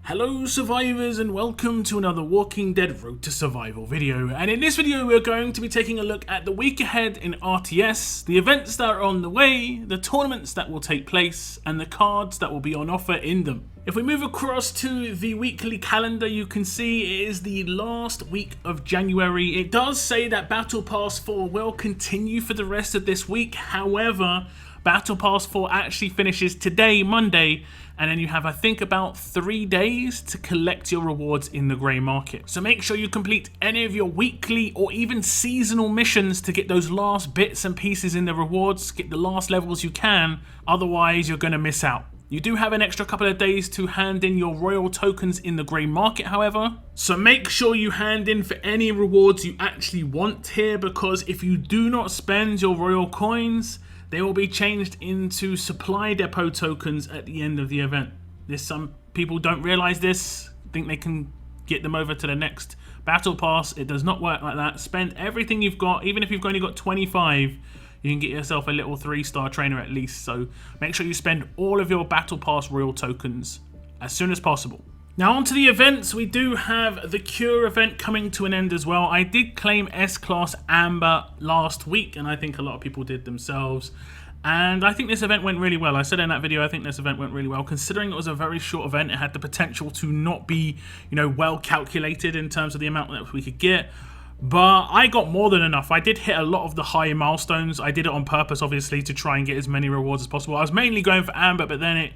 Hello survivors and welcome to another Walking Dead Road to Survival video, and in this video we're going to be taking a look at the week ahead in RTS, the events that are on the way, the tournaments that will take place, and the cards that will be on offer in them. If we move across to the weekly calendar, you can see it is the last week of January. It does say that Battle Pass 4 will continue for the rest of this week, however, Battle Pass 4 actually finishes today, Monday, and then you have, I think, about 3 days to collect your rewards in the grey market. So make sure you complete any of your weekly or even seasonal missions to get those last bits and pieces in the rewards, get the last levels you can, otherwise you're going to miss out. You do have an extra couple of days to hand in your royal tokens in the grey market, however. So make sure you hand in for any rewards you actually want here, because if you do not spend your royal coins, they will be changed into supply depot tokens at the end of the event. Some people don't realize this, think they can get them over to the next battle pass. It does not work like that. Spend everything you've got, even if you've only got 25, you can get yourself a little 3-star trainer at least. So make sure you spend all of your battle pass royal tokens as soon as possible. Now onto the events, we do have the Cure event coming to an end as well. I did claim S-Class Amber last week, and I think a lot of people did themselves. And I think this event went really well. I said in that video, I think this event went really well. Considering it was a very short event, it had the potential to not be, well calculated in terms of the amount that we could get. But I got more than enough. I did hit a lot of the high milestones. I did it on purpose, obviously, to try and get as many rewards as possible. I was mainly going for Amber, but then it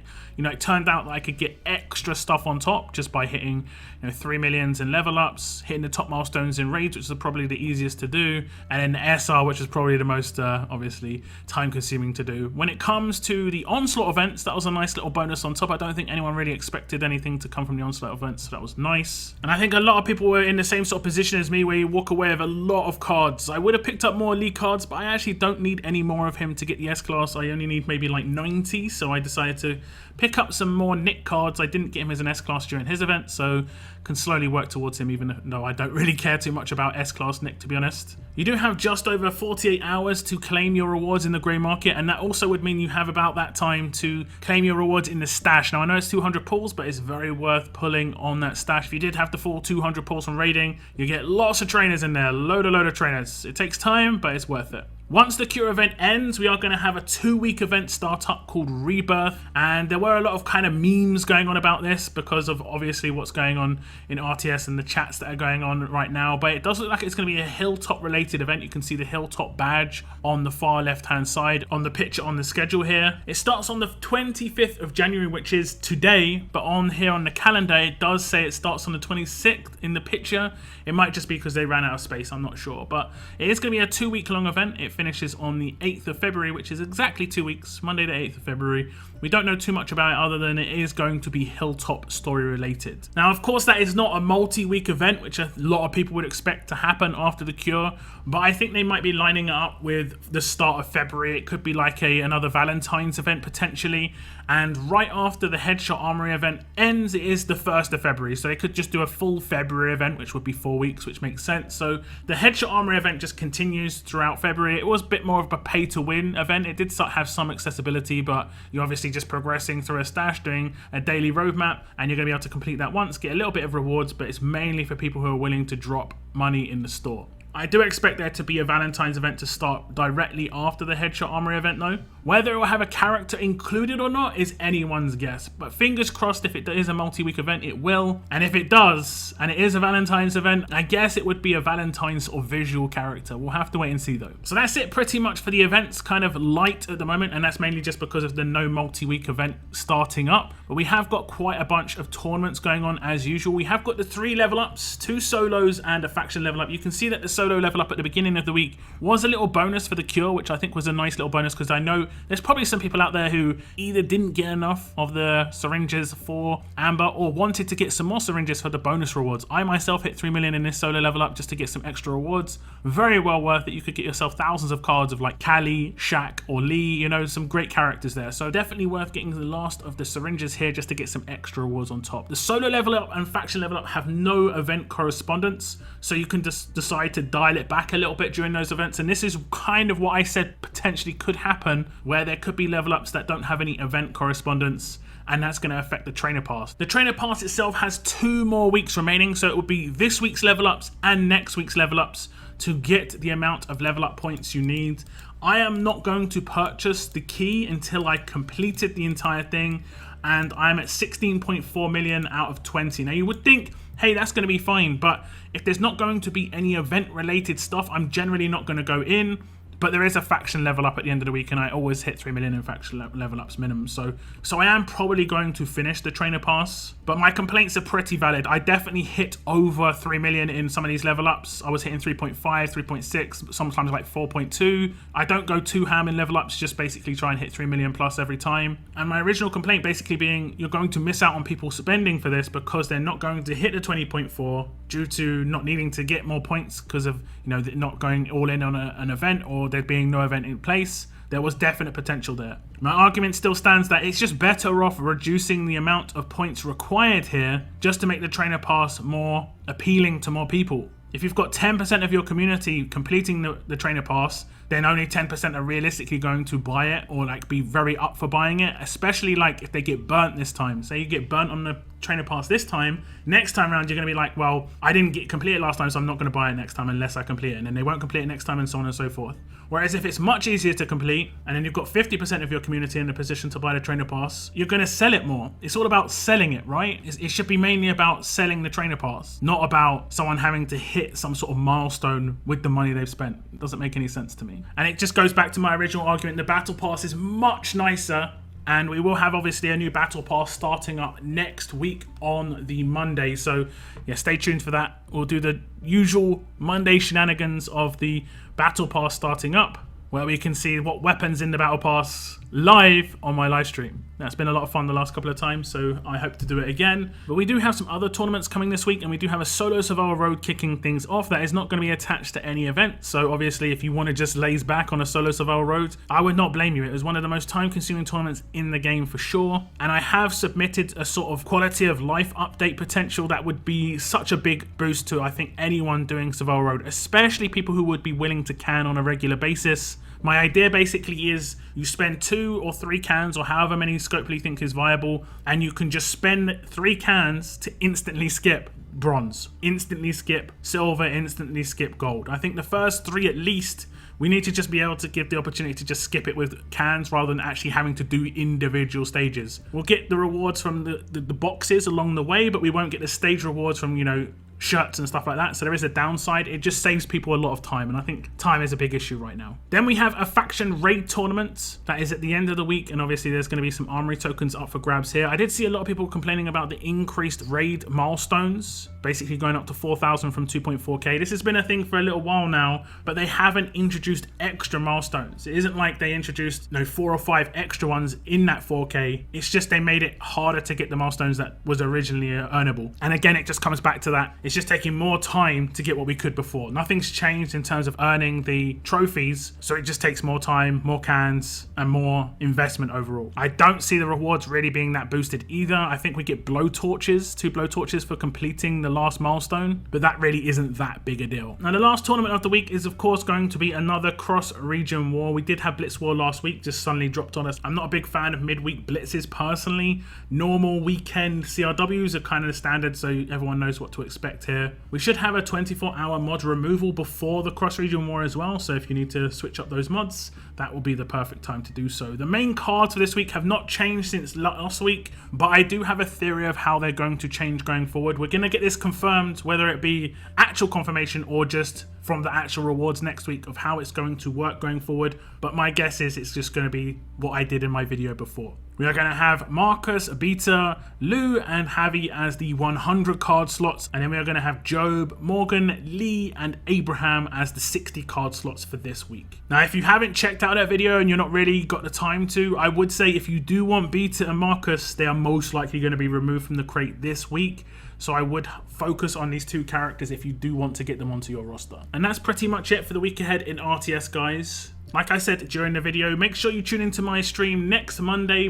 turned out that I could get extra stuff on top just by hitting 3 millions in level ups, hitting the top milestones in raids, which is probably the easiest to do, and then the SR, which is probably the most obviously time consuming to do. When it comes to the Onslaught events, that was a nice little bonus on top. I don't think anyone really expected anything to come from the Onslaught events, so that was nice. And I think a lot of people were in the same sort of position as me, where you walk away with a lot of cards. I would have picked up more elite cards, but I actually don't need any more of him to get the S-Class. I only need maybe like 90, so I decided to pick up some more Nick cards. I didn't get him as an S-Class during his event, so can slowly work towards him, even though I don't really care too much about S-Class Nick, to be honest. You do have just over 48 hours to claim your rewards in the grey market, and that also would mean you have about that time to claim your rewards in the stash. Now I know it's 200 pulls, but it's very worth pulling on that stash. If you did have the full 200 pulls from raiding, you get lots of trainers in there, load of trainers. It takes time, but it's worth it. Once the Cure event ends, we are going to have a 2-week event start up called Rebirth, and there were a lot of kind of memes going on about this because of obviously what's going on in RTS and the chats that are going on right now, but it does look like it's going to be a Hilltop related event. You can see the Hilltop badge on the far left hand side on the picture on the schedule here. It starts on the 25th of January, which is today, but on here on the calendar it does say it starts on the 26th in the picture. It might just be because they ran out of space, I'm not sure, but it is going to be a 2-week long event. It finishes on the 8th of February, which is exactly 2 weeks, Monday the 8th of February. We don't know too much about it other than it is going to be Hilltop story related. Now, of course, that is not a multi-week event, which a lot of people would expect to happen after the Cure, but I think they might be lining it up with the start of February. It could be like another Valentine's event potentially, and right after the Headshot Armory event ends, it is the 1st of February, so they could just do a full February event, which would be 4 weeks, which makes sense. So the Headshot Armory event just continues throughout February. It was a bit more of a pay-to-win event. It did have some accessibility, but you're obviously just progressing through a stash, doing a daily roadmap, and you're going to be able to complete that once, get a little bit of rewards, but it's mainly for people who are willing to drop money in the store. I do expect there to be a Valentine's event to start directly after the Headshot Armory event though. Whether it will have a character included or not is anyone's guess, but fingers crossed if it is a multi-week event it will, and if it does and it is a Valentine's event, I guess it would be a Valentine's or visual character. We'll have to wait and see though. So that's it pretty much for the events, kind of light at the moment, and that's mainly just because of the no multi-week event starting up, but we have got quite a bunch of tournaments going on as usual. We have got the 3 level ups, 2 solos and a faction level up. You can see that the solo level up at the beginning of the week was a little bonus for the Cure, which I think was a nice little bonus, because I know there's probably some people out there who either didn't get enough of the syringes for Amber or wanted to get some more syringes for the bonus rewards. I myself hit 3 million in this solo level up just to get some extra rewards. Very well worth it. You could get yourself thousands of cards of like Callie, Shaq or Lee, some great characters there. So definitely worth getting the last of the syringes here just to get some extra rewards on top. The solo level up and faction level up have no event correspondence, so you can just decide to dial it back a little bit during those events, and this is kind of what I said potentially could happen, where there could be level ups that don't have any event correspondence and that's going to affect the trainer pass. The trainer pass itself has 2 more weeks remaining, so it will be this week's level ups and next week's level ups to get the amount of level up points you need. I am not going to purchase the key until I completed the entire thing, and I'm at 16.4 million out of 20. Now you would think, hey, that's going to be fine, but if there's not going to be any event related stuff, I'm generally not going to go in. But there is a faction level up at the end of the week, and I always hit 3 million in faction level ups minimum. So I am probably going to finish the trainer pass, but my complaints are pretty valid. I definitely hit over 3 million in some of these level ups. I was hitting 3.5, 3.6, sometimes like 4.2. I don't go too ham in level ups, just basically try and hit 3 million plus every time. And my original complaint basically being, you're going to miss out on people spending for this because they're not going to hit the 20.4 due to not needing to get more points because of, you know, not going all in on an event, or there being no event in place. There was definite potential there. My argument still stands that it's just better off reducing the amount of points required here just to make the trainer pass more appealing to more people. If you've got 10% of your community completing the trainer pass, then only 10% are realistically going to buy it or like be very up for buying it, especially like if they get burnt this time. Say you get burnt on the trainer pass this time, next time around you're going to be like, well, I didn't get completed last time, so I'm not going to buy it next time unless I complete it, and then they won't complete it next time, and so on and so forth. Whereas if it's much easier to complete, and then you've got 50% of your community in the position to buy the trainer pass, you're going to sell it more. It's all about selling it, right? It should be mainly about selling the trainer pass, not about someone having to hit some sort of milestone with the money they've spent. It doesn't make any sense to me. And it just goes back to my original argument. The battle pass is much nicer, and we will have obviously a new battle pass starting up next week on the Monday. So yeah, stay tuned for that. We'll do the usual Monday shenanigans of the battle pass starting up, where we can see what weapons in the battle pass live on my live stream. That's been a lot of fun the last couple of times, so I hope to do it again. But we do have some other tournaments coming this week, and we do have a solo survival road kicking things off that is not going to be attached to any event. So obviously if you want to just laze back on a solo survival road, I would not blame you. It was one of the most time consuming tournaments in the game for sure, and I have submitted a sort of quality of life update potential that would be such a big boost to, I think, anyone doing survival road, especially people who would be willing to can on a regular basis. My idea basically is you spend 2 or 3 cans or however many scope you think is viable, and you can just spend 3 cans to instantly skip bronze, instantly skip silver, instantly skip gold. I think the first 3 at least, we need to just be able to give the opportunity to just skip it with cans rather than actually having to do individual stages. We'll get the rewards from the boxes along the way, but we won't get the stage rewards from, you know, shirts and stuff like that. So there is a downside. It just saves people a lot of time, and I think time is a big issue right now. Then we have a faction raid tournament that is at the end of the week, and obviously there's going to be some armory tokens up for grabs here. I did see a lot of people complaining about the increased raid milestones, basically going up to 4,000 from 2.4k. This has been a thing for a little while now, but they haven't introduced extra milestones. It isn't like they introduced 4 or 5 extra ones in that 4k. It's just they made it harder to get the milestones that was originally earnable. And again, it just comes back to that. It's just taking more time to get what we could before. Nothing's changed in terms of earning the trophies, so it just takes more time, more cans, and more investment overall. I don't see the rewards really being that boosted either. I think we get blowtorches, 2 blowtorches for completing the last milestone, but that really isn't that big a deal. Now the last tournament of the week is of course going to be another cross-region war. We did have Blitz War last week, just suddenly dropped on us. I'm not a big fan of midweek blitzes personally. Normal weekend CRWs are kind of the standard, so everyone knows what to expect here. We should have a 24-hour mod removal before the cross-region war as well, so if you need to switch up those mods, that will be the perfect time to do so. The main cards for this week have not changed since last week, but I do have a theory of how they're going to change going forward. We're going to get this confirmed, whether it be actual confirmation or just from the actual rewards next week of how it's going to work going forward, but my guess is it's just going to be what I did in my video before. We are going to have Marcus, Beta, Lou, and Javi as the 100 card slots, and then we are going to have Job, Morgan, Lee, and Abraham as the 60 card slots for this week. Now, if you haven't checked out that video and you're not really got the time to, I would say if you do want Beta and Marcus, they are most likely going to be removed from the crate this week. So I would focus on these 2 characters if you do want to get them onto your roster. And that's pretty much it for the week ahead in RTS, guys. Like I said during the video, make sure you tune into my stream next Monday,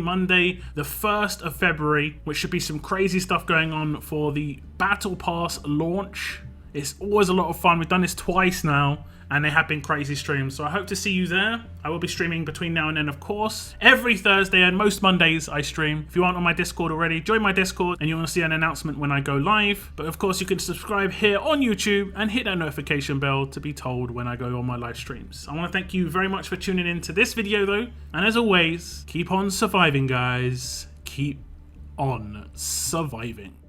the 1st of February, which should be some crazy stuff going on for the Battle Pass launch. It's always a lot of fun. We've done this twice now, and they have been crazy streams. So I hope to see you there. I will be streaming between now and then, of course. Every Thursday and most Mondays I stream. If you aren't on my Discord already, join my Discord and you want to see an announcement when I go live. But of course, you can subscribe here on YouTube and hit that notification bell to be told when I go on my live streams. I want to thank you very much for tuning in to this video though. And as always, keep on surviving, guys. Keep on surviving.